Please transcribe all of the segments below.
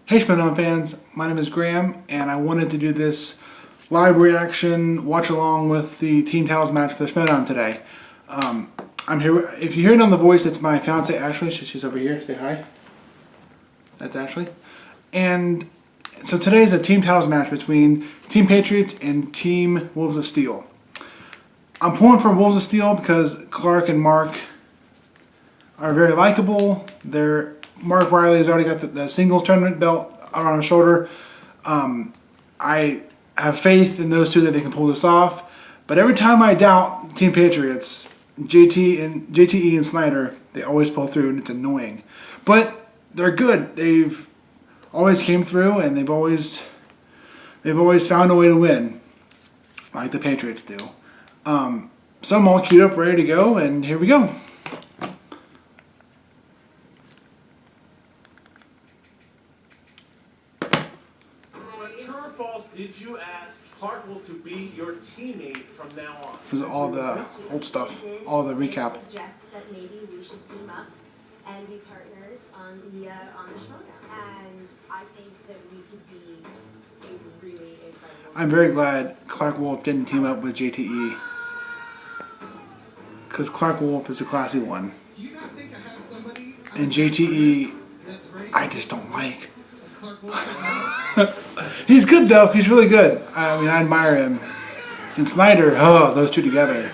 Hey Schmoedown fans, my name is Graham and I wanted to do this live reaction watch along with the team titles match for the Schmoedown today. I'm here, if you hear it on the voice, it's my fiance Ashley. She's over here, say hi. That's Ashley. And so today is a team titles match between Team Patriots and Team Wolves of Steel. I'm pulling for Wolves of Steel because Clark and Mark are very likable. Mark Riley has already got the singles tournament belt on his shoulder. I have faith in those two that they can pull this off. But every time I doubt Team Patriots, JTE and Snyder, they always pull through, and it's annoying. But they're good. They've always came through, and they've always found a way to win, like the Patriots do. So I'm all queued up, ready to go, and here we go. Did you ask Clark Wolf to be your teammate from now on? This is all the old stuff, all the recap. Suggest that maybe we should team up and be partners on the Schmoedown, and I think that we could be a really incredible. I'm very glad Clark Wolf didn't team up with JTE, because Clark Wolf is a classy one, Do you not think I have somebody and JTE that's very I just don't like. Clark Wolf? He's good though. He's really good. I mean, I admire him. And Snyder, oh, those two together.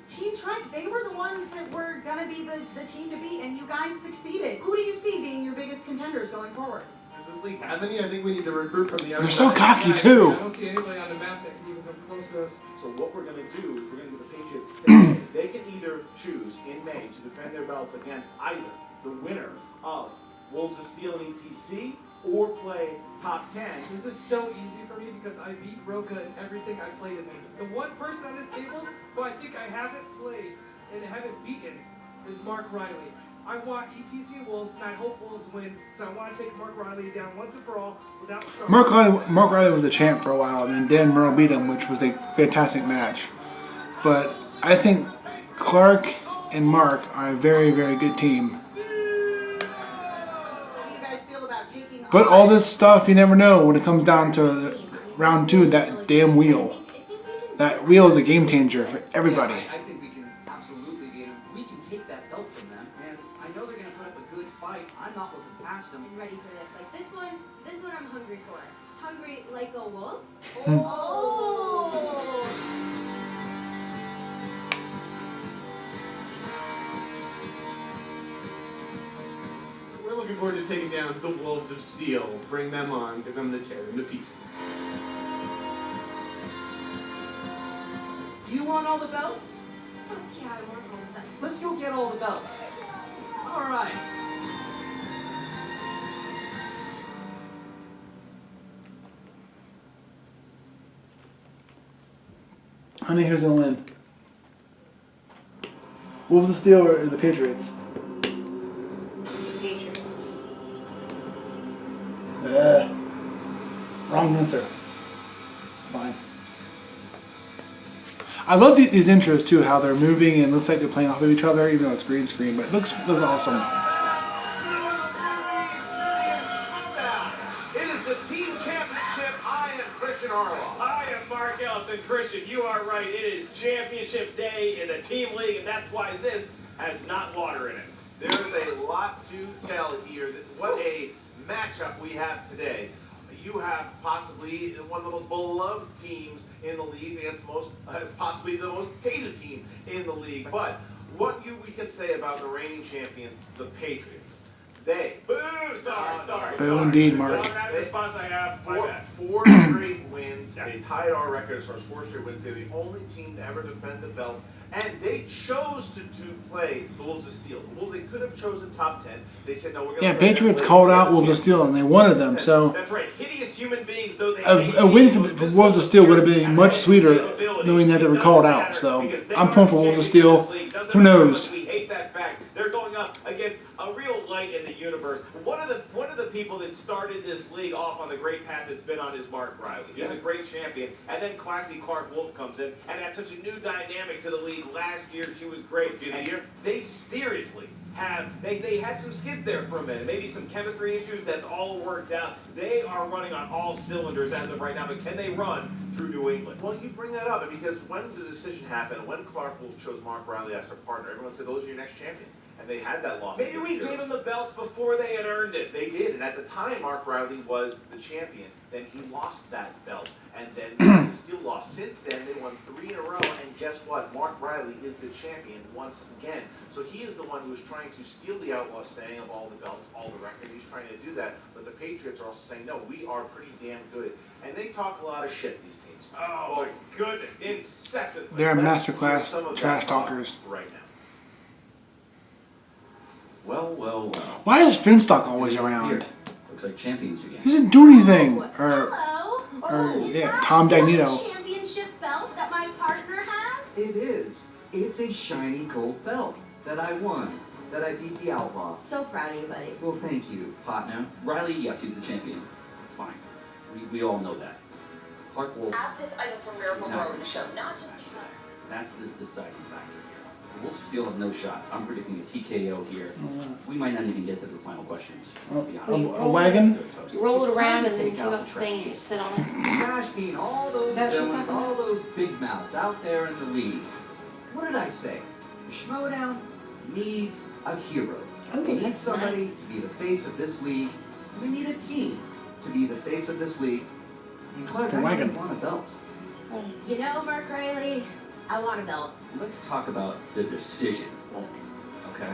Team Trek, they were the ones that were going to be the team to beat, and you guys succeeded. Who do you see being your biggest contenders going forward? Does this league have any? I think we need to recruit from the outside. They're so cocky I too. don't see anybody on the map that can even come close to us. So what we're going to do is we're going to give the Patriots today. They can either choose in May to defend their belts against either the winner of Wolves of Steel and ETC or play top 10. This is so easy for me because I beat Roka in everything I played in. The one person on this table who I think I haven't played and haven't beaten is Mark Riley. I want ETC Wolves, and I hope Wolves win, because I want to take Mark Riley down once and for all without struggle. Mark Riley was the champ for a while, and then Dan Murrow beat him, which was a fantastic match. But I think Clark and Mark are a very, very good team. What do you guys feel about taking But all this stuff, you never know when it comes down to round 2, that damn wheel. That wheel is a game changer for everybody. I think we can absolutely beat them. We can take that belt from them, and I know they're going to put up a good fight. I'm not looking past them. I'm ready for this. Like this one I'm hungry for. Hungry like a wolf. Oh! We're looking forward to taking down the Wolves of Steel. Bring them on, because I'm going to tear them to pieces. Do you want all the belts? Fuck yeah, I want all of them. Let's go get all the belts. All right. Honey, who's gonna win? Wolves of Steel or the Patriots? Patriots. Wrong answer. It's fine. I love these intros too, how they're moving and it looks like they're playing off of each other, even though it's green screen, but it looks awesome. It is the team championship. I am Christian Harloff. I am Mark Ellison. Christian, you are right. It is championship day in the team league, and that's why this has not water in it. There is a lot to tell here. What a matchup we have today. You have possibly one of the most beloved teams in the league against possibly the most hated team in the league. But what we can say about the reigning champions, the Patriots, Boo! Sorry. Boo indeed, Mark. That response I have, my bad. Four straight wins. They tied our record as far as 4 straight wins. They're the only team to ever defend the belt. And they chose to play the Wolves of Steel. Well, they could have chosen top 10. They said, no, we're going to... Yeah, Patriots called out Wolves of Steel and they wanted them, so... That's right. Hideous human beings, though they... A win for Wolves of Steel would have been much sweeter knowing that they were called out, so... I'm pulling for Wolves of Steel. Who knows? We hate that fact. They're going up against a real light in the universe. One of the people that started this league off on the great path that's been on is Mark Riley. He's a great champion. And then classy Clark Wolf comes in and adds such a new dynamic to the league. Last year, she was great. They seriously they had some skids there for a minute. Maybe some chemistry issues. That's all worked out. They are running on all cylinders as of right now. But can they run through New England? Well, you bring that up because when the decision happened, when Clark Wolf chose Mark Riley as her partner, everyone said those are your next champions. And they had that loss. Maybe we gave them the belts before they had earned it. They did, and at the time Mark Riley was the champion. Then he lost that belt, and then he still lost. Since then, they won 3 in a row, and guess what? Mark Riley is the champion once again. So he is the one who is trying to steal the Outlaws' saying of all the belts, all the records. He's trying to do that, but the Patriots are also saying, no, we are pretty damn good. And they talk a lot of shit, these teams. Oh my goodness, incessantly. They're a Let's hear masterclass some of trash that talkers. right now. Well. Why is Finstock always around? Here. Looks like champions again. He doesn't do anything. Hello. Is yeah, that Tom the Dagnito. championship belt that my partner has? It is. It's a shiny gold belt that I won, that I beat the Outlaws. So proud of you, buddy. Well, thank you, partner. Riley, yes, he's the champion. Fine. We all know that. Clark Wolf, Add this item from Miracle Grow in the show, not just because. that's the deciding factor here. The Wolves still have no shot. I'm predicting a TKO here. We might not even get to the final questions. To be honest. A wagon? Good toast. You roll It's it time around to and then take you out have the a thing and trash. you sit on it. Trash being all those Is that what you're villains, talking all those big mouths out there in the league. What did I say? The Schmoedown needs a hero. Oh, We need that's somebody nice. to be the face of this league. We need a team to be the face of this league. And Clark, The I wagon. really want a belt. You know, Mark Riley, I want a belt. Let's talk about the decision, Look. okay?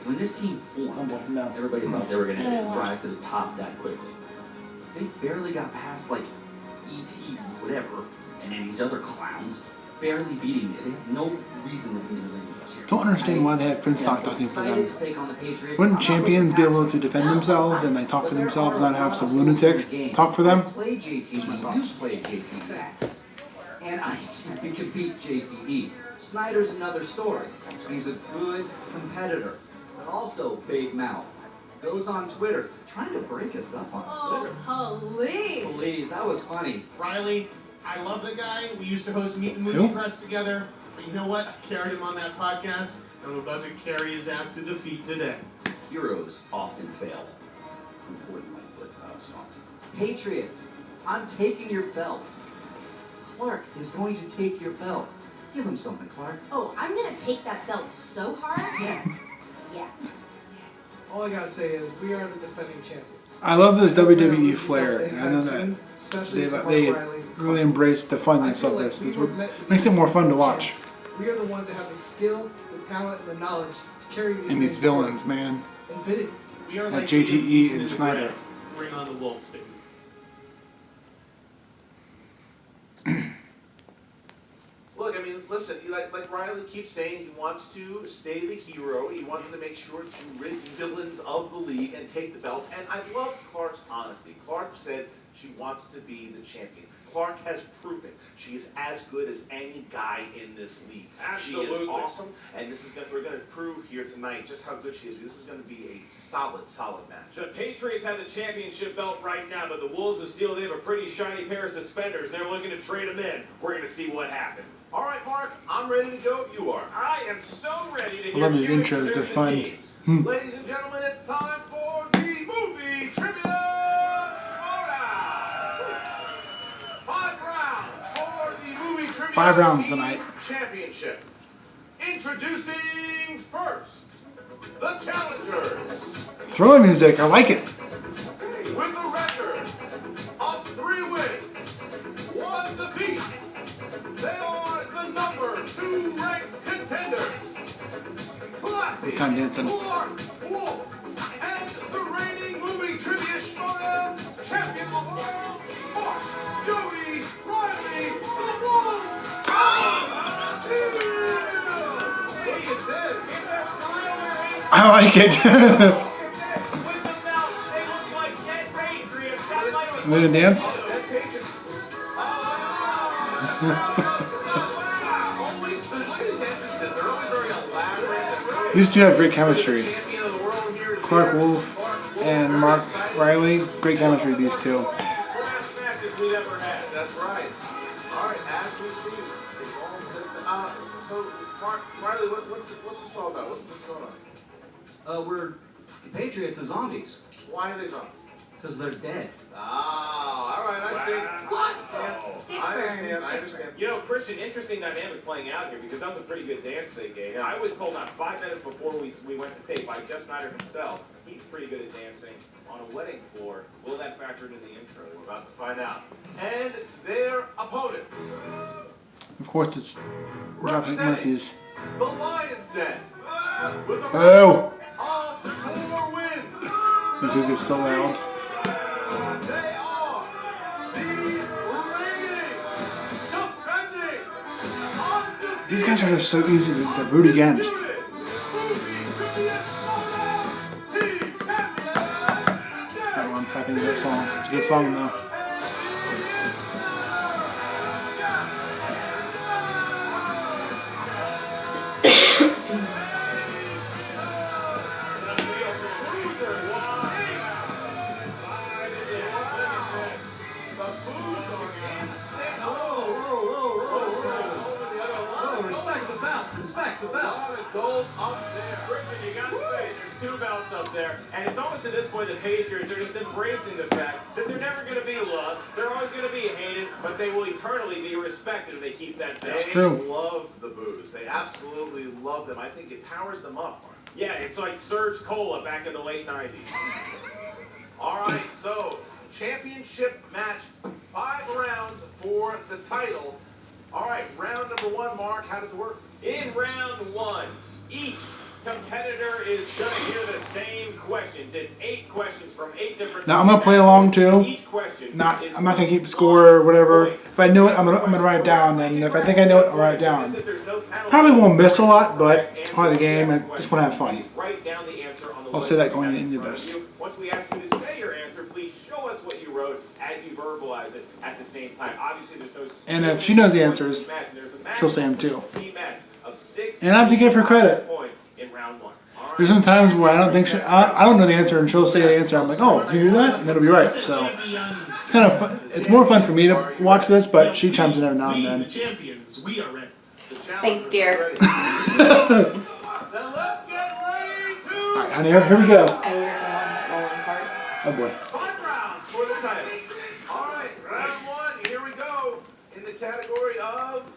When this team Oh, formed, boy, no. everybody thought they were going to No. rise to the top that quickly. They barely got past, like, E.T. whatever, and then these other clowns, barely beating it. They have no reason to be in the ring with us here. Don't understand why they have Finstock I'm talking for excited them. to take on the Patriots. Wouldn't I'm not champions be looking able past to defend themselves and they talk for But there themselves, are not a have lot some of fools in the lunatic game. talk for them? I played JTE. my You thoughts. played JTE. Correct. And I think we can beat JTE. Snyder's another story. He's a good competitor, but also big mouth. Goes on Twitter, trying to break us up on Twitter. Oh, please. Please, that was funny. Riley, I love the guy. We used to host Meet the Movie Who? Press together. But you know what? I carried him on that podcast. I'm about to carry his ass to defeat today. Heroes often fail from holding my foot soft. Patriots, I'm taking your belt. Clark is going to take your belt. Give him something, Clark. Oh, I'm gonna take that belt so hard. Yeah. All I gotta say is, we are the defending champions. I love this I don't plan on WWE losing flair. belts I know anytime that soon, especially to Mark they Riley. really embrace the funness I feel of like this. we This were meant to be makes it more fun to the watch. champs. We are the ones that have the skill, the talent, and the knowledge to carry these And these things villains, man. forward. Infinity. We are Like like JTE Liam Neeson and the Snyder. Brad. Bring on the Wolves, baby. Look, I mean, listen, like Riley keeps saying, he wants to stay the hero. He wants to make sure to rid villains of the league and take the belts. And I loved Clark's honesty. Clark said she wants to be the champion. Clark has proven she is as good as any guy in this league. She Absolutely. is awesome, and we're going to prove here tonight just how good she is. This is going to be a solid match. The Patriots have the championship belt right now, but the Wolves of Steel, they have a pretty shiny pair of suspenders. They're looking to trade them in. We're going to see what happens. All right, Mark, I'm ready to go. You are. I am so ready to hear love his you intros, introduce they're the fun. teams. Ladies and gentlemen, it's time for the Movie Trivia Schmoedown. 5 rounds for the Movie Trivia 5 rounds Team tonight. Championship. Introducing first, the challengers. Thriller music, I like it. With a record of 3 wins, 1 defeat, they are the number 2 ranked contenders. Classy, Time dancing. Clark Wolf, and the reigning Movie Trivia Schmoedown champion of the world, Mark Jody Riley, the Wolf. What do you think? It's a thriller. I like it. With the belt, they look like dead Patriots. That might have They gonna dance? That picture. Always, look at these entrances. They're always very elaborate. These two have great chemistry. Champion of the world here is Clark here. Wolf Clark and Mark Riley. Great chemistry, these two. Best matches we've ever had. That's right. All right, as we see, it's all set. So, Mark, Riley, what's this all about? What's going on? The Patriots are zombies. Why are they zombies? Because they're dead. Ah, all right, I see. What? I understand. You know, Christian, interesting dynamic playing out here because that was a pretty good dance they gave. I was told not 5 minutes before we went to tape by Jeff Snyder himself, he's pretty good at dancing on a wedding floor. Will that factor into the intro? We're about to find out. And their opponents. Of course, it's John Murphy's. The Lions Den. With a Oh! of 4 wins. This gets so loud. They are the reigning, defending, undefeated These guys are just so easy to root against. Movie Trivia Schmoedown Team Champions. I'm typing that song. It's a good song though. Respect the belt. Gold up there. Christian, you gotta say, there's 2 belts up there, and it's almost at this point the Patriots are just embracing the fact that they're never going to be loved, they're always going to be hated, but they will eternally be respected if they keep that belt. That's true. They love the booze. They absolutely love them. I think it powers them up. Mark. Yeah, it's like Surge Cola back in the late 90s. All right, so championship match, 5 rounds for the title. All right, round number 1, Mark, how does it work? In round 1, each competitor is going to hear the same questions. It's 8 questions from 8 different. Now I'm gonna play along too. Each question. I'm not gonna keep score or whatever. If I know it, I'm gonna write it down. And if I think I know it, I'll write it down. Probably won't miss a lot, but it's part of the game. I just want to have fun. Write down the answer on the I'll say that going into this. Once we ask you to say your answer, please show us what you wrote as you verbalize it at the same time. Obviously, there's no. And if she knows the answers, she'll say them too. And I have to give her credit. There's some times where I don't think I don't know the answer, and she'll say the answer. I'm like, oh, you hear that? And that'll be right. So it's kind of fun. It's more fun for me to watch this, but she chimes in every now and then. The champions, we are ready. Thanks, dear. Then let's get ready to. All right, honey, here we go. I work on that rolling part. Oh boy. 5 rounds for the title. All right, round 1. Here we go. In the category of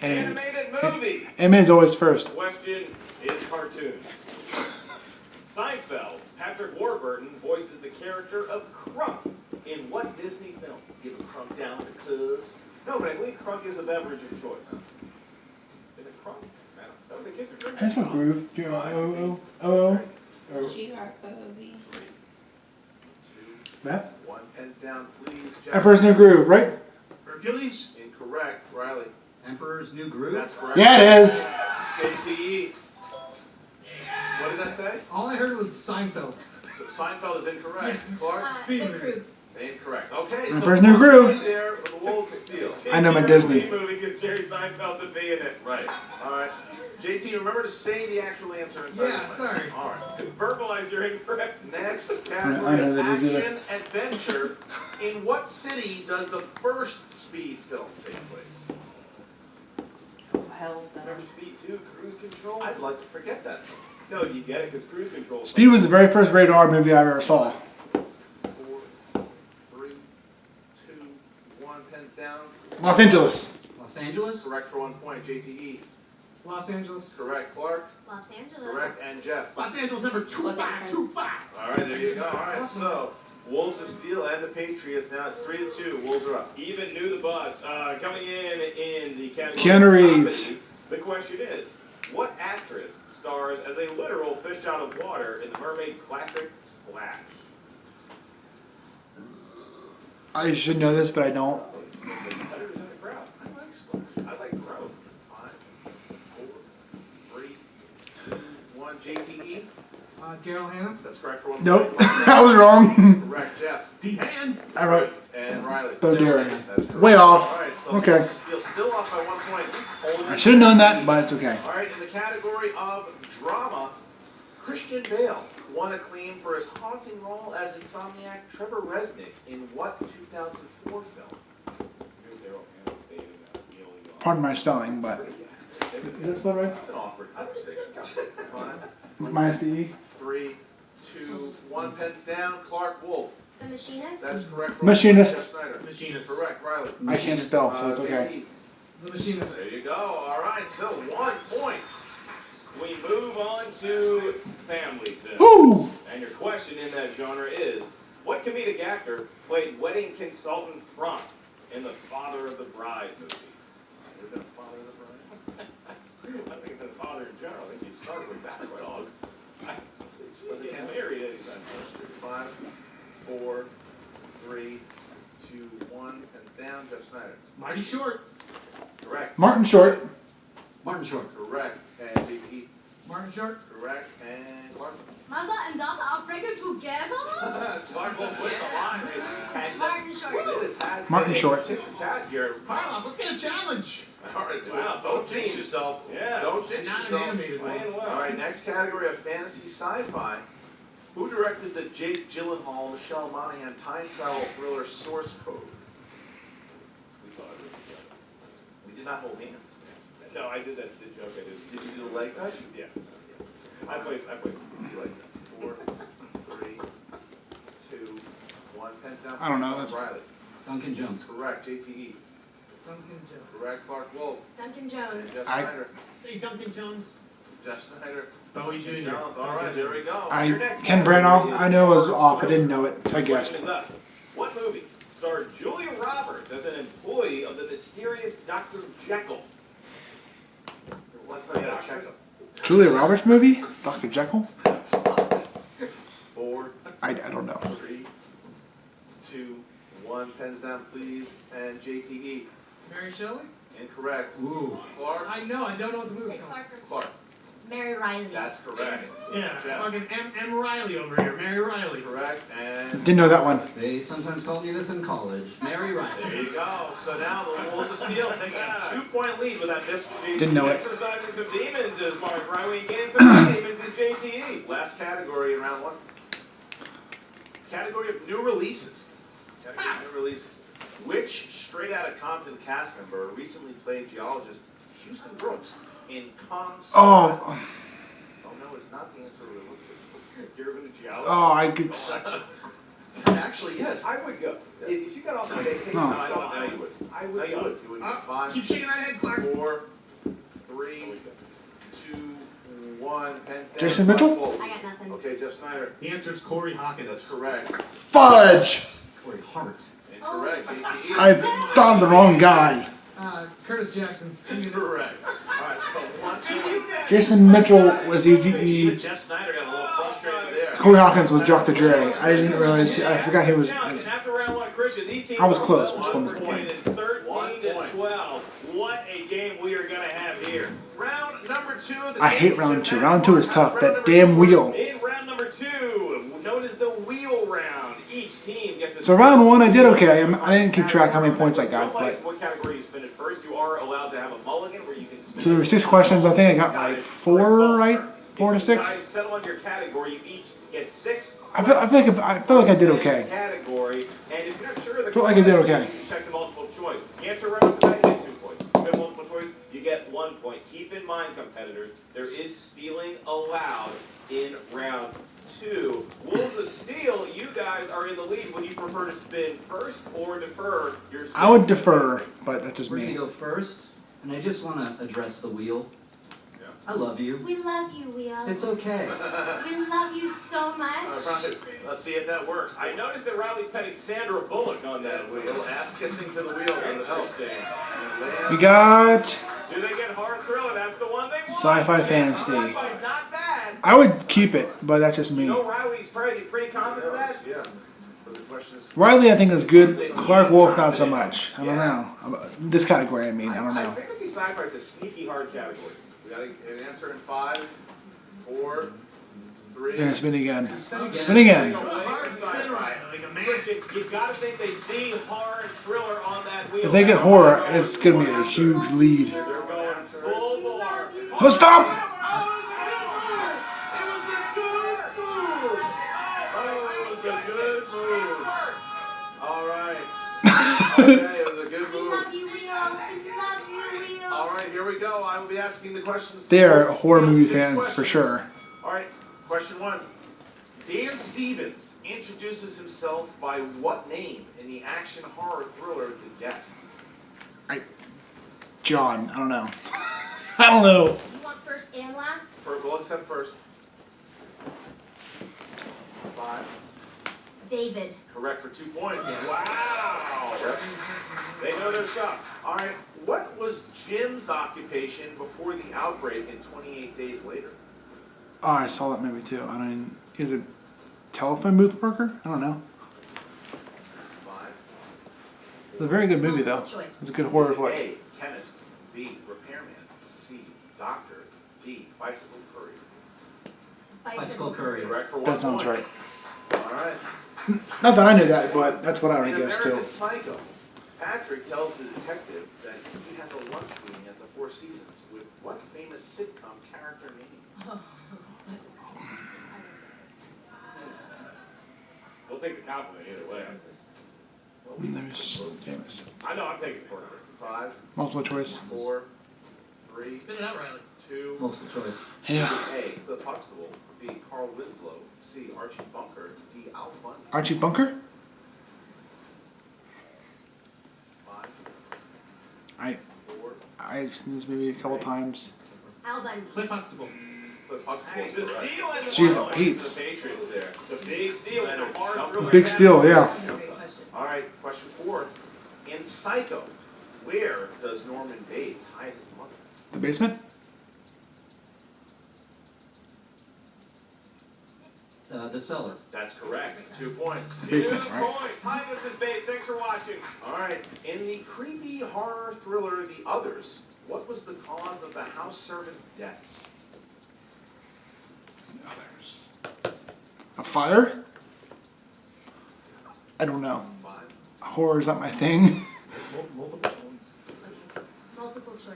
animated movies. Animated's always first. Question is cartoons. Seinfeld's Patrick Warburton voices the character of Crunk in what Disney film? Give a Crunk down to the clubs. No, but I believe Crunk is a beverage of choice. Is it Crunk? No, the kids are drinking. That's what groove. G-R-O-O. G-R-O-O-V. 3, 2, That? 1. Pens down, please. Jeff. Emperor's New Groove, right? Hercules? Incorrect. Riley. Emperor's New Groove? That's correct. Yeah, it is. JTE. What does that say? All I heard was Seinfeld. So Seinfeld is incorrect. Clark? The Cruise. Incorrect. Okay, so Emperor's New Groove. right there with the Wolves of Steel. I know my Disney. movie because Jerry Seinfeld to be in it. Right. All right. JT, remember to say the actual answer inside. Yeah, the mic. sorry. All right. Verbalize your incorrect. Next I category know of that is action adventure. In what city does the first Speed film take place? Oh, hell's better. Remember Speed 2, Cruise Control? I'd like to forget that. No, you get it because Cruise Control. Speed was the very first rated R movie I ever saw. 4, 3, 2, 1. Pens down. Los Angeles. Los Angeles? Correct for 1 point. JTE. Los Angeles. Correct. Clark. Los Angeles. Correct. And Jeff. Los Angeles number 2525. All right, there you go. All right, so Wolves of Steel and the Patriots. Now it's 3-2. Wolves are up. Even knew the bus. Coming in the category Keanu of Reeves. comedy, the question is, what actress stars as a literal fish out of water in the mermaid classic Splash? I should know this, but I don't. Competitors in the crowd. I like Splash. I like growth. 5, 4, 3, 2, 1. JTE. Daryl Hannah. That's correct for 1 Nope. point. I was wrong. Correct, Jeff. D-Han. I wrote And Riley. Bo Derek. That's correct. Way off. All right, so Okay. Wolves of Steel still off by 1 point. Holding I should have known that, but it's okay. All right, in the category of drama, Christian Bale won acclaim for his haunting role as Insomniac Trevor Resnick in what 2004 film? Pardon my spelling, but is that spelled right? It's an awkward conversation. 5, Minus the E. 3, 2, 1. Pens down. Clark Wolf. The Machinist? That's correct. Machinist. Jeff Snyder. Machinist. Correct. Riley. I can't spell, so it's okay. The Machinist. There you go. All right. So 1 point. We move on to family films. Woo! And your question in that genre is, what comedic actor played wedding consultant Frank in the Father of the Bride movies? Ever been a Father of the Bride? I think it's been a father in general. I think you started with that dog. Wasn't he married anytime? 5, 4, 3, 2, 1. Pens down. Jeff Snyder. Marty Short. Correct. Martin Short. Martin Short. Correct. And JT. Martin Short. Correct. And Clark. Mother and daughter are pregnant together? Clark will win the line. And Martin Short. this has Martin been a Short. tit-for-tat here. Carla, let's get a challenge. All right, Wow, don't jinx yourself. Yeah. Don't jinx Not an yourself. animated one. Playing well. All right, next category of fantasy sci-fi. Who directed the Jake Gyllenhaal, Michelle Monaghan time travel thriller Source Code? We saw it. We did not hold hands. No, I did that. The joke I did. Did you do the leg touch? Yeah. I placed. You like that? 4, 3, 2, 1. Pens down. I don't know, that's- Riley. Duncan Jones. Correct. JTE. Duncan Jones. Correct. Clark Wolf. Duncan Jones. And Jeff I- Snyder. Say Duncan Jones. Jeff Snyder. Bowie Jr. Jones. All right, there we go. Your I next Ken category Branagh. is- I knew it was off. I didn't know it. So I Question guessed. is thus. What movie starred Julia Roberts as an employee of the mysterious Dr. Jekyll? Let's play that check up. Julia Roberts movie? Dr. Jekyll? 4, I don't know. 3, 2, 1. Pens down, please. And JTE. Mary Shelley? Incorrect. Ooh. Clark. I know, I don't know what the movie's Say called. Clark or Clark. Mary Riley. That's correct. Yeah, Jeff. fucking M. Riley over here. Mary Riley. Correct. And Didn't know that one. They sometimes called me this in college. Mary there Riley. you go. So now the Wolves of Steel taking a 2-point lead with that miss for JTE. Didn't know it. Exercising some demons is Mark Riley. Getting some demons is JTE. Last category in round 1. Category of new releases. Category of new releases. Which Straight Outta Compton cast member recently played geologist Houston Brooks in Kong Skull Island? Oh, Oh no, it's not the answer we're looking for. You're in the geology. oh, I could. Actually, yes. I would go. If you got off my vacation, No. I don't know you would. I No, would you go. would. You would. 5, Keep shaking that head, Clark. 4, 3, 2, 1. Pens down. Jason Mitchell? Whoa. I got nothing. Okay, Jeff Snyder. The answer's Corey Hawkins. That's correct. Fudge! Corey Hart. Incorrect. JTE. I thought of the wrong guy. Curtis Jackson. Correct. All right, so 1, 2. Jason Mitchell was easy. Jeff Snyder got a little frustrated there. Corey Hawkins was Dr. Dre. I didn't realize. I forgot he was. And after round 1, Christian, these teams I was are close, well but still missed the overtaken point. in 13 to 12. What a game we are going to have here. Round number 2 of the I hate round championship 2. Round 2 is match. tough. Round That number damn 2. wheel. In round number 2, known as the wheel round, each team gets a... So round 1, I did okay. I didn't keep track how many points I got, but What category you spin it first, you are allowed to have a mulligan where you can spin so there were 6 questions. I think I got like 4 right, 4 to If you guys 6. settle on your category, you each get 6. I feel like I did okay. Category, and if you're not sure of the Feel like I did okay. you can check the multiple choice. You answer right off the bat, you get 2 points. You get multiple choice, you get 1 point. Keep in mind, competitors, there is stealing allowed in round 2. Wolves of Steel, you guys are in the lead. Would you prefer to spin first or defer your spin? I would defer, but that's just We're gonna me. go first, and I just want to address the wheel. Yeah. I love you. We love you, Wheel. It's okay. We love you so much. All right, let's see if that works. I noticed that Riley's petting Sandra Bullock on that That wheel. wheel, ass kissing to the wheel for the help. Interesting. We got Do they get hard thriller? That's the one they want. Sci-fi fantasy. Sci-fi, not bad. I would keep it, but that's just me. You know Riley's pretty confident in that? Yeah. But the question is, Riley, I think is good. Clark Wolf, not so much. I don't know. This category, I mean, I don't know. Fantasy sci-fi is a sneaky hard category. we got an answer in 5, 4, 3. Gonna spin again. Spin Spin again. Hard spin right, like a man. Christian, you gotta think they see hard thriller on that wheel. If they get horror, it's gonna be a huge lead. They're going full bore. Oh, stop! I will be asking the questions. They are Six horror movie questions. fans for sure. All right, question 1. Dan Stevens introduces himself by what name in the action horror thriller The Guest? John, I don't know. I don't know. You want first and last? We'll accept first. 5. David. Correct for 2 points. Wow. Yep. They know their stuff. All right. What was Jim's occupation before the outbreak in 28 Days Later? Oh, I saw that movie too. I mean, is it telephone booth worker? I don't know. 5. It's a very good movie though. Multiple choice. It's a good horror Is it flick. A, chemist, B, repairman, C, doctor, D, bicycle courier? Bicycle courier. Correct for 1 That sounds point. right. All right. Not that I knew that, but that's what I would In guess too. American Psycho, Patrick tells the detective that he has a lunch meeting at the Four Seasons with what famous sitcom character name? We'll take the compliment either way, I think. I know I'm taking the corner. 5, Multiple choice. 4, 3, Spit it out, Riley. 2, Multiple choice. Yeah. A, Cliff Huxtable, B, Carl Winslow, C, Archie Bunker, D, Al Bundy. Archie Bunker? 5, I 4, I've seen this movie a couple times. Al Bundy. Cliff Huxtable. Cliff Huxtable. The steal and the Jeez, mark Pete's. for the Patriots there. It's a big steal and a hard thriller. Big steal, yeah. All right, question 4. In Psycho, where does Norman Bates hide his mother? The basement? The cellar. That's correct. 2 points. The 2 basement, right? points. Hi, Mrs. Bates. Thanks for watching. All right. In the creepy horror thriller The Others, what was the cause of the house servants' deaths? Others. A fire? I don't know. 5, Horror's not my thing. Multiple choice.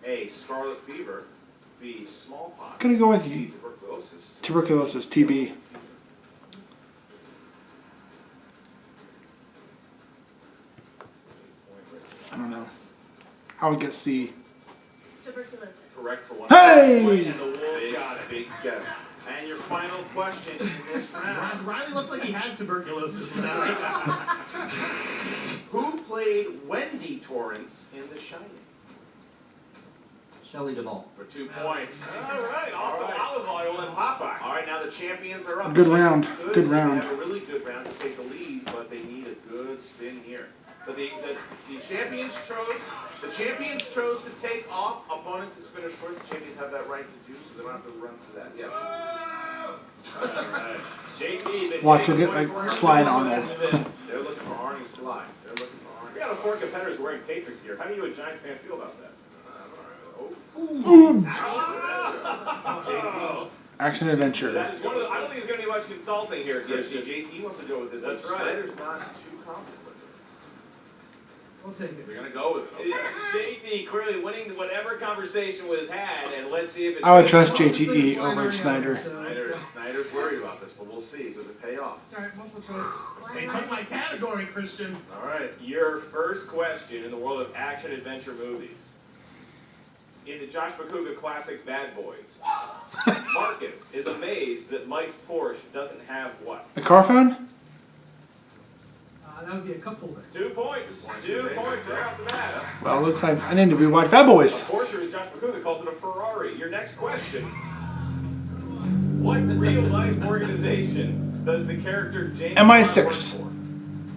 A, scarlet fever, B, smallpox, Gonna go with C, tuberculosis. tuberculosis, TB. I don't know. I would get C. Tuberculosis. Correct for 1 Hey! point, and the Wolves got it. Big guess. And your final question in this round. Riley looks like he has tuberculosis now. Who played Wendy Torrance in The Shining? Shelley Duvall. For 2 points. All right. Also, All right. olive oil and Popeye. All right, now the champions are up. Good round. Good. Good They round. have a really good round to take the lead, but they need a good spin here. But the champions chose to take off opponents in spinner's choice. The champions have that right to do, so they don't have to run to that. Yeah. All right. JT, been Watch, you'll hitting get 24 like Slide hours. Arnold. They're looking for Arnie Slide. They're looking for Arnie. We got 4 competitors wearing Patriots gear. How do you, a Giants fan, feel about that? Ooh! JT. Action adventure. That is one of the, I don't think there's going to be much consulting here, Yeah, Kirsten. JT wants to go with it. That's but right. Snyder's not too confident with it. We'll take it. They're gonna go with it. Okay. JT clearly winning whatever conversation was had, and let's see if it's. I would trust JTE over Snyder. Snyder's worried about this, but we'll see. Does it pay off? It's alright, multiple choice. They took my category, Christian. All right. Your first question in the world of action adventure movies. In the Josh McCouga classic Bad Boys, Marcus is amazed that Mike's Porsche doesn't have what? A car phone? That would be a cup holder. 2 points. 2 points right off the bat. Well, it looks like I need to rewatch Bad A Boys. Porsche, as Josh McCouga calls it, a Ferrari. Your next question. What real-life organization does the character James MI6. Bond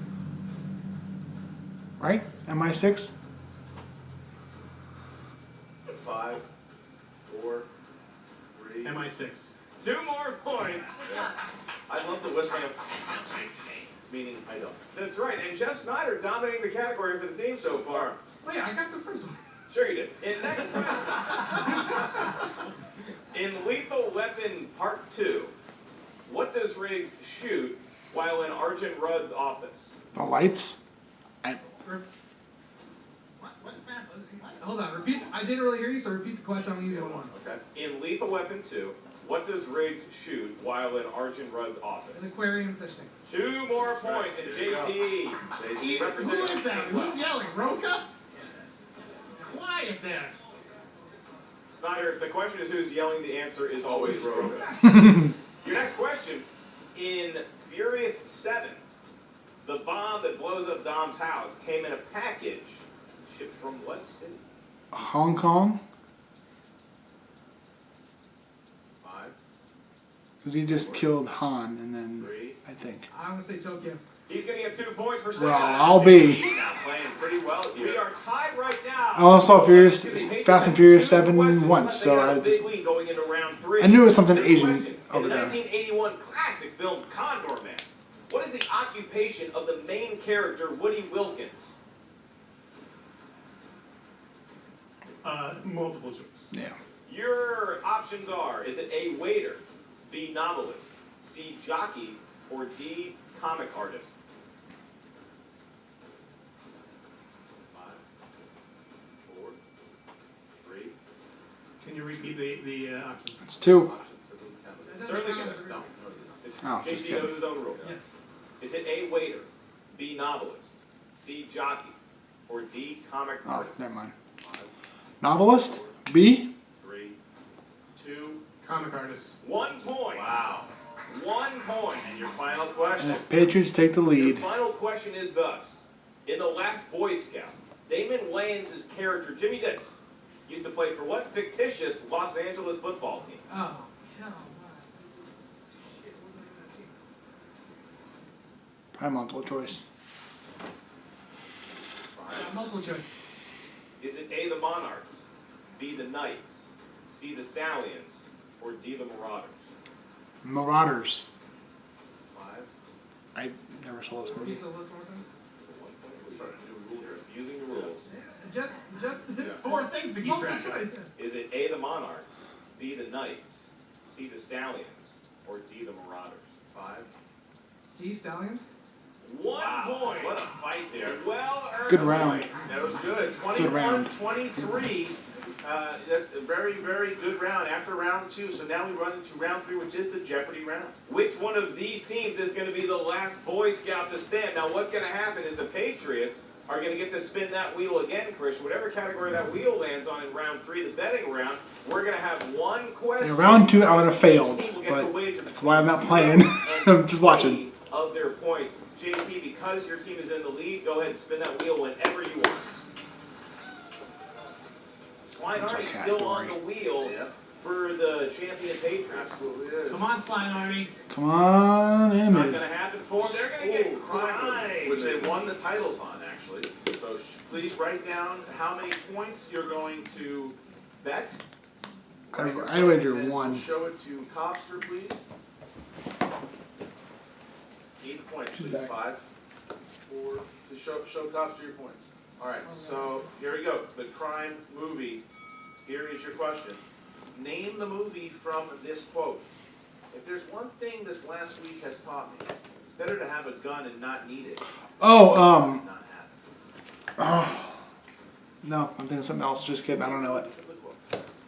work Right? MI6? 5, 4, 3. MI6. for? 2 more points. Good job. I love the whispering of, that sounds right to me. Meaning, I don't. That's right, and Jeff Snyder dominating the category for the team so far. Oh yeah, I got the first one. Sure you did. In next question. In Lethal Weapon Part 2, what does Riggs shoot while in Argent Rudd's office? The lights? What is that? What? Hold on, repeat. I didn't really hear you, so repeat the question. I'm using one. Okay. In Lethal Weapon 2, what does Riggs shoot while in Argent Rudd's office? An aquarium fish tank. 2 more points, and JT JT. representing Who is that? the team well. Who's yelling? Roca? Quiet there. Snyder, if the question is who's yelling, the answer is always Roca. Your next question, in Furious 7, the bomb that blows up Dom's house came in a package shipped from what city? Hong Kong? 5, Because he just killed Han, and then 3. I think. I'm gonna say Tokyo. He's going to get 2 points for saying Well, that. I'll be. Now playing pretty well here. We are tied right now. I also saw Furious, Fast and Furious 7 questions once, left. so They got a I big just lead going into round 3. I knew it was something Third Asian question. over In the there. 1981 classic film Condor Man, what is the occupation of the main character Woody Wilkins? Multiple choice. Yeah. Your options are, is it A, waiter, B, novelist, C, jockey, or D, comic artist? 5, 4, 3. Can you repeat the options? It's 2. Option for the lieutenant. Certainly can. No, no, Is- Oh, just JT kidding. knows his own rule. Yes. Is it A, waiter, B, novelist, C, jockey, or D, comic Oh, artist? never mind. 5, Novelist? B? 3, 2. Comic artist. 1 point. Wow. 1 point. And your final And question. the Patriots take the Your lead. final question is thus. In The Last Boy Scout, Damon Wayans' character, Jimmy Dix, used to play for what fictitious Los Angeles football team? Oh, hell, wow. Probably multiple choice. Multiple choice. Is it A, the Monarchs, B, the Knights, C, the Stallions, or D, the Marauders? Marauders. 5. I never saw this movie. Repeat the list one more time. 1 point. We're starting a new rule here. Using the rules. Just Four things to keep multiple track of. choice. Is it A, the Monarchs, B, the Knights, C, the Stallions, or D, the Marauders? 5. C, Stallions. 1 point. What a fight there. Well earned Good round. point. That was good. Good round. 21-23. That's a very, very good round after round 2. So now we run into round 3, which is the Jeopardy round. Which one of these teams is going to be the last Boy Scout to stand? Now, what's going to happen is the Patriots are going to get to spin that wheel again, Chris. Whatever category that wheel lands on in round 3, the betting round, we're going to have 1 question. In round 2, I would have failed, Each team will get to but wager that's why I'm not between playing. 7 I'm and just watching. 20 of their points. JT, because your team is in the lead, go ahead and spin that wheel whenever you want. Sly Looks like Arnie's cat, still don't on worry. the wheel Yep. for the champion Patriots. Absolutely is. Come on, Sly and Arnie. Come on, Not animated. going to happen for them. They're going to get Crime, which they crime. won the titles on, actually. So please write down how many points you're going to bet. I wager And 1. Show it to Cobster, please. Need the points, She's please. back. 5, 4. To show Cobster your points. All right. So here we go. The crime movie. Here is your question. Name the movie from this quote. If there's one thing this last week has taught me, it's better to have a gun and not need it. Oh, than not have it. no, I'm thinking something else. Just kidding. I don't know it.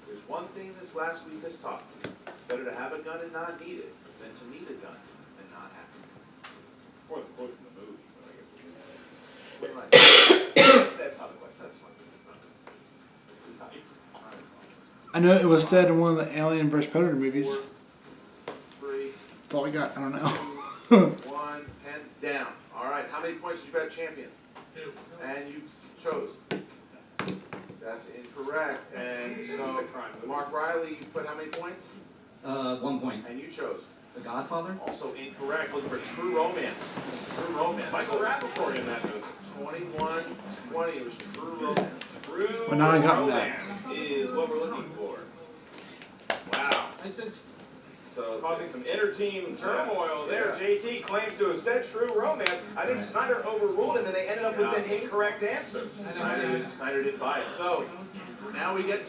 There's one thing this last week has taught me. It's better to have a gun and not need it than to need a gun and not have it. Or the quote from the movie, but I guess What did I say? that's how the question. That's fine. That's how you. I know it was said in one of the Alien vs. Predator movies. 4, 3, That's all I got. I don't know. 1, hands down. All right, how many points did you bet champions? 2. And you chose. That's incorrect. And This is so, a crime movie. Mark Riley, you put how many points? 1 point. And you chose. The Godfather? Also incorrect. Looking for True Romance. True Romance. Michael Rappaport in that movie. 21-20. It was True Romance. True Well, now I got that. romance is what we're looking for. Wow. I said So Causing some inter-team turmoil there. Yeah. JT claims to have said true romance. I think Snyder overruled him and they ended up with an incorrect answer. Snyder did buy it. So now we're getting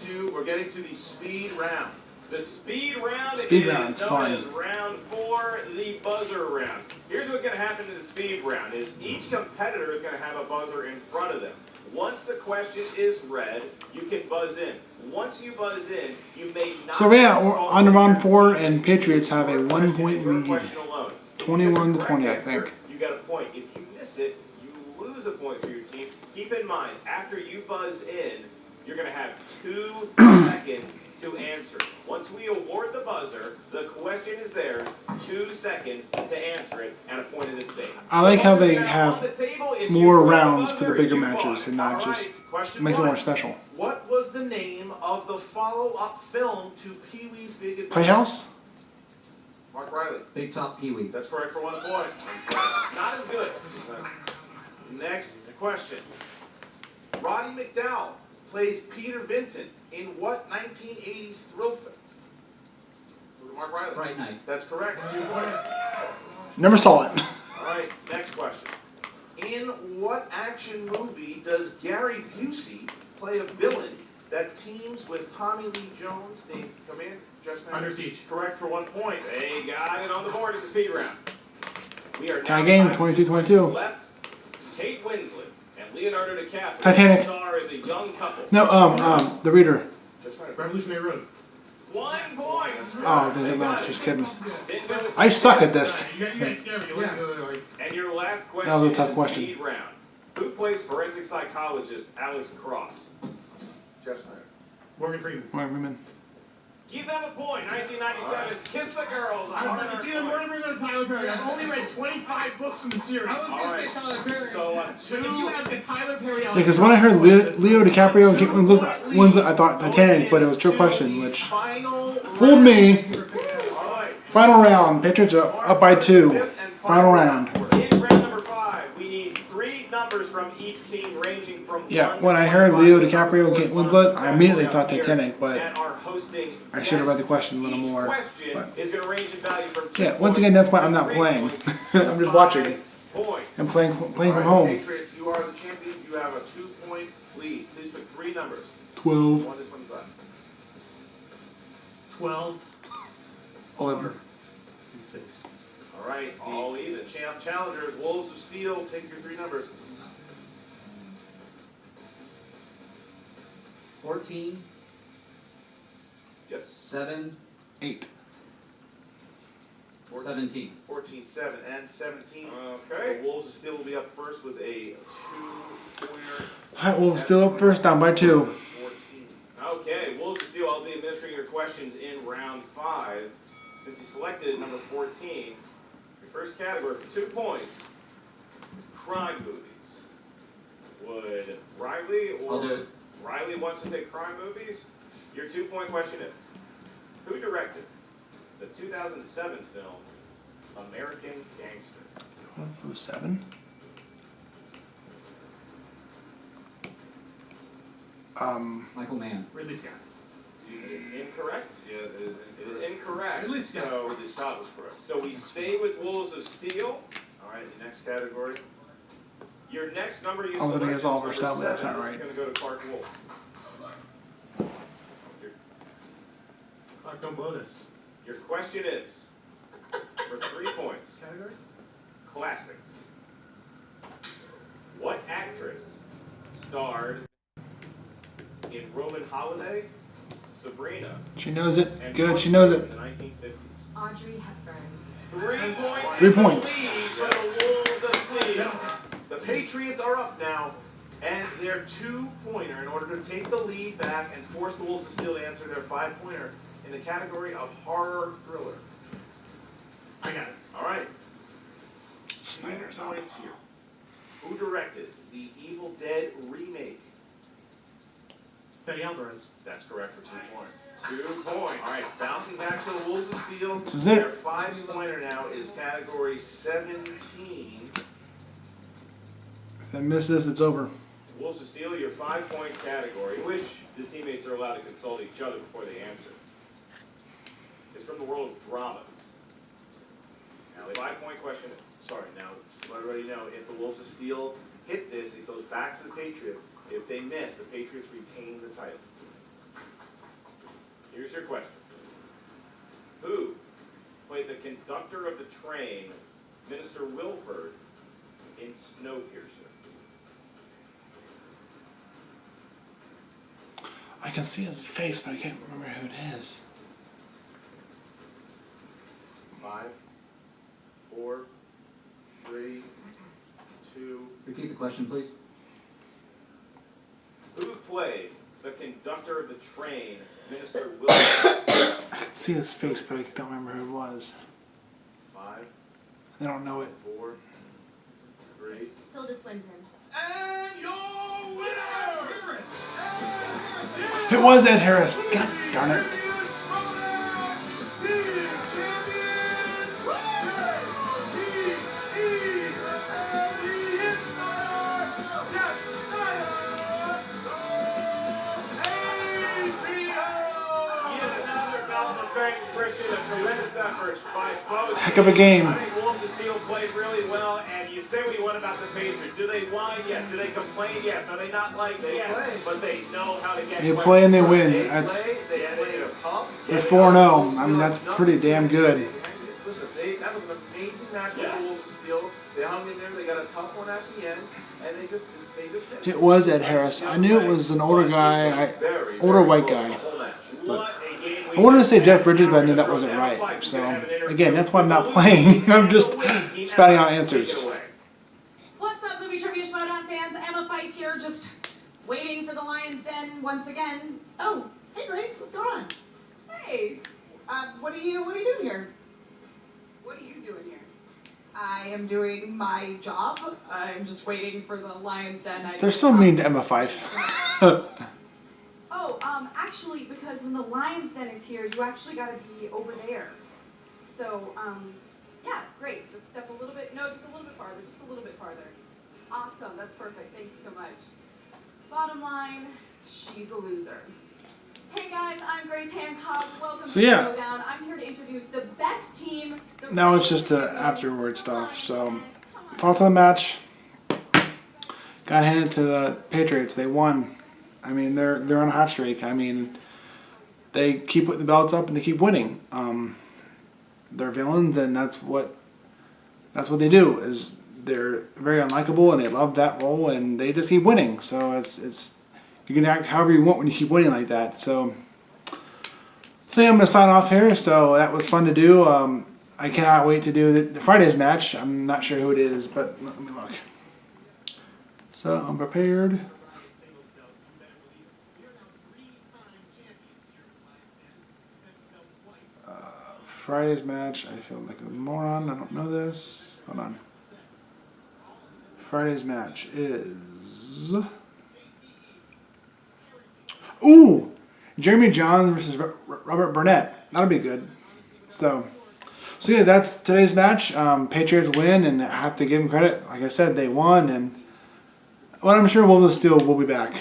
to the speed round. The speed round Speed is round's known fun. as round 4, the buzzer round. Here's what's going to happen in the speed round is each competitor is going to have a buzzer in front of them. Once the question is read, you can buzz in. Once you buzz in, you may not... So yeah, solve on the round answer. 4, and Patriots have a 1 point Your lead. question alone. If you 21 get to the 20, I correct answer, think. You got a point. If you miss it, you lose a point for your team. Keep in mind, after you buzz in, you're going to have 2 seconds to answer. Once we award the buzzer, the question is theirs, 2 seconds to answer it, and a point is at stake. I like how they On the have table, if more you rounds buzzer, for the bigger you won. matches and not All just right, question makes it one. more special. What was the name of the follow-up film to Pee-wee's Big Adventure? Playhouse? Mark Riley. Big Top Pee Wee. That's correct for 1 point. Not as good. Next question. Roddy McDowell plays Peter Vincent in what 1980s thrill film? Mark Riley. Fright Night. That's correct. 2 points. Never saw it. All right, next question. In what action movie does Gary Busey play a villain that teams with Tommy Lee Jones named Commander just now? Under Siege. Correct for 1 point. They got it on the board at the speed round. We are Tie now game, 5 22-22. left. Kate Winslet and Leonardo DiCaprio Titanic. star as a young couple. No, The Reader. Just right. Revolutionary Road. 1 point. Oh, there's a mouse. Just kidding. Didn't go with I suck at this. You guys scare me. Wait. And your last question That was a tough is question. speed round. Who plays forensic psychologist Alex Cross? Jeff Snyder. Morgan Freeman. Morgan. Give them a point. 1997's Kiss the Girls. It's either Morgan Freeman or Tyler Perry. I've only read 25 books in the series. I was gonna say Tyler Perry. So, But if you ask a Tyler Perry, Yeah, because when I heard Leo DiCaprio and Kate Winslet, I thought Titanic, but it was a trick question, which fooled me. All right. Final round. Patriots up by 2. Final round. In round number 5, we need 3 numbers from each team ranging from Yeah, 1 when to I heard 25 Leo for DiCaprio and Kate Winslet, I immediately thought Titanic, but and our hosting I should have read the guest. question a little Each more. question But is going to range in value from 2 yeah, once again, that's why I'm not points playing. to 3 I'm just watching. 5 points. I'm playing All from right, home. Patriots, you are the champion. You have a 2-point lead. Please pick 3 numbers. 12. 1 to 25. 12 11. and 6. All right. All even. Challengers, Wolves of Steel, take your 3 numbers. 14. Yep. 7. 8. 17. 14, 7, and 17. Okay. The Wolves of Steel will be up first with a 2-pointer. Alright, well, still up first, down by 2. 14. Okay, Wolves of Steel, I'll be administering your questions in round 5. Since you selected number 14, your first category for 2 points is crime movies. Would Riley I'll do or it. Riley wants to take crime movies? Your 2-point question is, who directed the 2007 film American Gangster? 7. Michael Mann. Ridley Scott. It is incorrect. Yeah, it is. It is incorrect. Ridley Scott. So, Ridley Scott was correct. so we stay with Wolves of Steel. All right, the next category. Your next number you I was gonna guess selected Oliver is Stone, but that's 7. not This is right. going to go to Clark Wolf. Clark, don't blow this. Your question is, for 3 points, Category? classics. What actress starred in Roman Holiday, Sabrina, She knows it. and Good, she 20 knows Years it. in the 1950s? Audrey Hepburn. 3 points. 3 in the points. lead for the Wolves of Steel. The Patriots are up now, and their 2-pointer in order to take the lead back and force the Wolves of Steel to answer their 5-pointer in the category of horror thriller. I got it. All right, Snyder's up. points here. Who directed the Evil Dead remake? Benny Alvarez. That's correct for 2 points. 2 points. All right, bouncing back to the Wolves of Steel. This is it. Their 5-pointer now is category 17. If they miss this, it's over. Wolves of Steel, your 5-point category, in which the teammates are allowed to consult each other before they answer, is from the world of dramas. Now, the 5-point question is, Sorry, now, just let everybody know, if the Wolves of Steel hit this, it goes back to the Patriots. If they miss, the Patriots retain the title. here's your question. Who played the conductor of the train, Minister Wilford, in Snowpiercer? I can see his face, but I can't remember who it is. 5, 4, 3, 2. Repeat the question, please. Who played the conductor of the train, Minister Wilson. I could see his face, but I don't remember who it was. 5, I don't know it. 4, 3. Tilda Swinton. And your winner, It was Ed Harris. God darn it. Thanks, Christian. A tremendous effort by both. Heck of a game. I think Wolves' field played really well, and you say what you want about the Patriots. Do they whine? Yes. Do they complain? Yes. Are they not like yes? But they know how to get. They play and they win. That's they're 4-0. I mean, that's pretty damn good. Listen, that was an amazing match for the Wolves' field. They hung in there. They got a tough one at the end, and they just missed. It was Ed Harris. I knew it was an older guy, older white guy. But I wanted to say Jeff Bridges, but I knew that wasn't right. So, again, that's why I'm not playing. I'm just spouting out answers. What's up, Movie Trivia Schmoedown fans? Emma Fife here, just waiting for the Lion's Den once again. Oh, hey Grace, what's going on? Hey, what are you doing here? What are you doing here? I am doing my job. I'm just waiting for the Lion's Den. They're so mean to Emma Fife. Oh, actually, because when the Lion's Den is here, you actually gotta be over there. So, yeah, great. Just step a little bit, no, just a little bit farther, just a little bit farther. Awesome, that's perfect, thank you so much. Bottom line, she's a loser. Hey guys, I'm Grace Hancock, welcome to Schmoedown. I'm here to introduce the best team. Now it's just the afterward stuff. So, thoughts on the match. Got handed to the Patriots. They won. I mean, they're on a hot streak. I mean, they keep putting the belts up and they keep winning. They're villains, and that's what they do. Is they're very unlikable, and they love that role, and they just keep winning. So it's you can act however you want when you keep winning like that. So yeah, I'm gonna sign off here. So that was fun to do. I cannot wait to do the Friday's match. I'm not sure who it is, but let me look. So I'm prepared. Friday's match, I feel like a moron, I don't know this. Hold on. Friday's match is... Ooh! Jeremy Johns versus Robert Burnett. That'll be good. So yeah, that's today's match. Patriots win, and I have to give them credit. Like I said, they won, and well, I'm sure Wolves still will be back.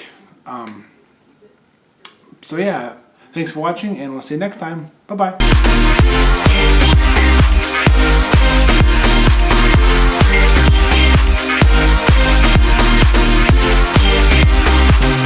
So yeah, thanks for watching, and we'll see you next time. Bye-bye.